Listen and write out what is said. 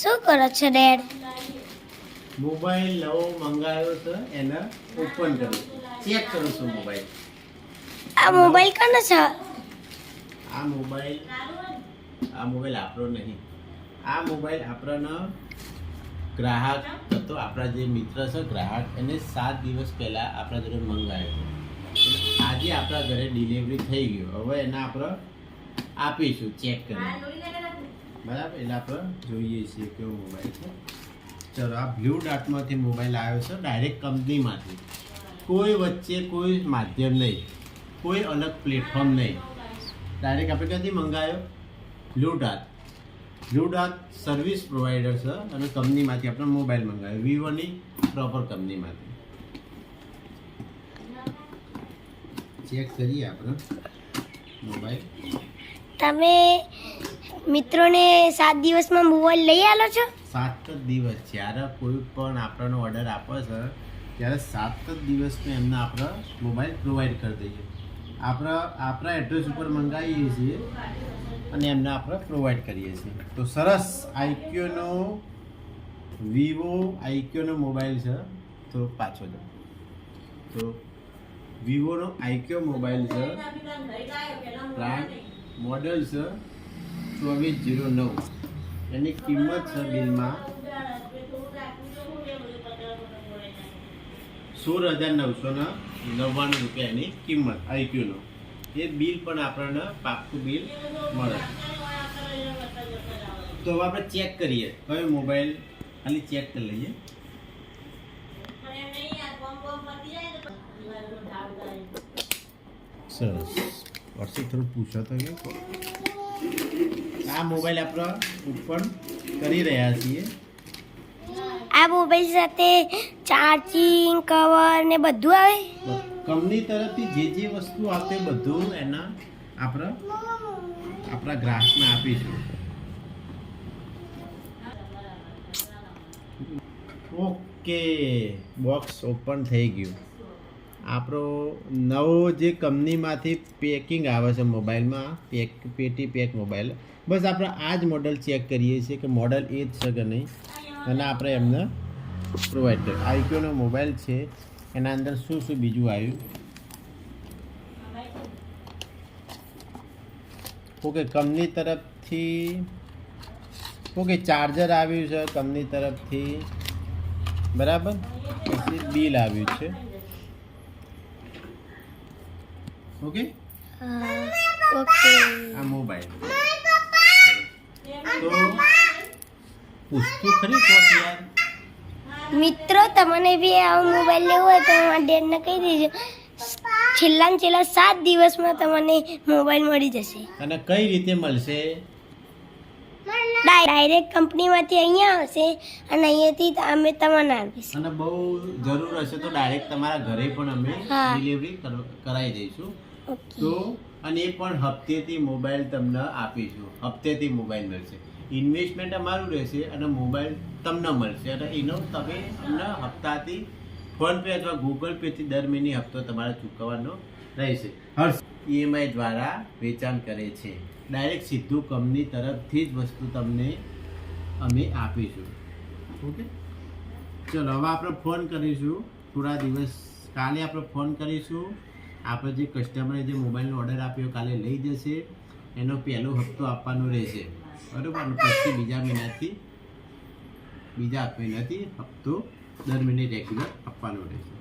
શું કરો છો ડેડ? મોબાઈલ નવો મંગાવ્યો છે એને ઓપન કરું ચેક કરું છું મોબાઈલ. આ મોબાઈલ કોનો છે? આ મોબાઈલ આપણો નહીં. આ મોબાઈલ આપણને ગ્રાહક હતો, આપણા જે મિત્ર છે ગ્રાહક, એને 7 દિવસ પહેલા આપણા જોડે મંગાવ્યો. આજે આપણા ઘરે ડિલિવરી થઈ ગયો. હવે એને આપણે આપીશું ચેક કરી, બરાબર? એટલે આપણે જોઈએ છીએ કેવો મોબાઈલ છે. ચલો, આ બ્લુ ડાર્ટમાંથી મોબાઈલ આવ્યો છે, ડાયરેક્ટ કંપનીમાંથી. કોઈ વચ્ચે કોઈ માધ્યમ નહીં, કોઈ અલગ પ્લેટફોર્મ નહીં. ડાયરેક્ટ આપણે ક્યાંથી મંગાવ્યો? બ્લુ ડાર્ટ સર્વિસ પ્રોવાઈડર છે અને કંપનીમાંથી આપણે મોબાઈલ મંગાવ્યો, વિવોની પ્રોપર કંપનીમાંથી. ચેક કરીએ આપણે મોબાઈલ. તમે મિત્રોને 7 દિવસમાં મોબાઈલ લઈ આલો છો? 7 જ દિવસ. જ્યારે કોઈ પણ આપણને ઓર્ડર આપે છે ત્યારે 7 જ દિવસમાં એમને આપણે મોબાઈલ પ્રોવાઈડ કરી દઈએ. આપણા એડ્રેસ ઉપર મંગાવીએ છીએ અને એમને આપણે પ્રોવાઈડ કરીએ છીએ. તો સરસ આઈક્યુનો વિવો આઈક્યુનો મોબાઈલ છે. તો પાછો જાઓ. તો વિવોનો આઈક્યુ મોબાઈલ છે, બ્રાન્ડ મોડેલ છે 2409. એની કિંમત છે બિલમાં 16,999 રૂપિયા એની કિંમત આઈક્યુનો. એ બિલ પણ આપણને પાક્કું બિલ મળે. તો હવે આપણે ચેક કરીએ કયો મોબાઈલ, ખાલી ચેક કરી લઈએ. સરસ. વર્ષે થોડું પૂછો તો કે આ મોબાઈલ આપણે ઓપન કરી રહ્યા છીએ. આ મોબાઈલ સાથે ચાર્જિંગ કવર ને બધું આવે? કંપની તરફથી જે વસ્તુ આવશે બધું એના આપણા ગ્રાહકને આપીશું. ઓકે, બોક્સ ઓપન થઈ ગયું. આપણો નવો જે કંપનીમાંથી પેકિંગ આવે છે મોબાઈલમાં, પેટી પેક મોબાઈલ. બસ આપણે આ જ મોડલ ચેક કરીએ છીએ કે મોડલ એ જ છે કે નહીં, અને આપણે એમને પ્રોવાઈડ કરીએ. આઈક્યુનો મોબાઈલ છે, એના અંદર શું શું બીજું આવ્યું? ઓકે, કંપની તરફથી ચાર્જર આવ્યું છે કંપની તરફથી, બરાબર. પછી બિલ આવ્યું છે. ઓકે, આ મોબાઈલ તો પૂછતું ખરી કોક યાર. મિત્રો, તમને બી આવો મોબાઈલ લેવો હોય તો મારા ડેડને કહી દેજો. છેલ્લા 7 દિવસમાં તમને મોબાઈલ મળી જશે. અને કઈ રીતે મળશે? ડાયરેક્ટ કંપનીમાંથી અહીંયા આવશે અને અહીંયાથી અમે તમને આપીશું. અને બહુ જરૂર હશે તો ડાયરેક્ટ તમારા ઘરે પણ અમે ડિલિવરી કરાવી દઈશું. તો અને એ પણ હપ્તેથી મોબાઈલ તમને આપીશું. હપ્તેથી મોબાઈલ મળશે. ઇન્વેસ્ટમેન્ટ અમારું રહેશે અને મોબાઈલ તમને મળશે. અને એનો તમે અમને હપ્તાથી ફોનપે અથવા ગૂગલ પેથી દર મહિને હપ્તો તમારે ચૂકવવાનો રહેશે. હર્ષ EMI દ્વારા વેચાણ કરે છે. ડાયરેક્ટ સીધું કંપની તરફથી જ વસ્તુ તમને અમે આપીશું. ઓકે, ચલો હવે આપણે ફોન કરીશું થોડા દિવસ. કાલે આપણે ફોન કરીશું. આપણે જે કસ્ટમરે જે મોબાઈલનો ઓર્ડર આપ્યો કાલે લઈ જશે. એનો પહેલો હપ્તો આપવાનો રહેશે, બરાબર. પછી બીજા મહિનાથી હપ્તો દર મહિને રેગ્યુલર આપવાનો રહેશે.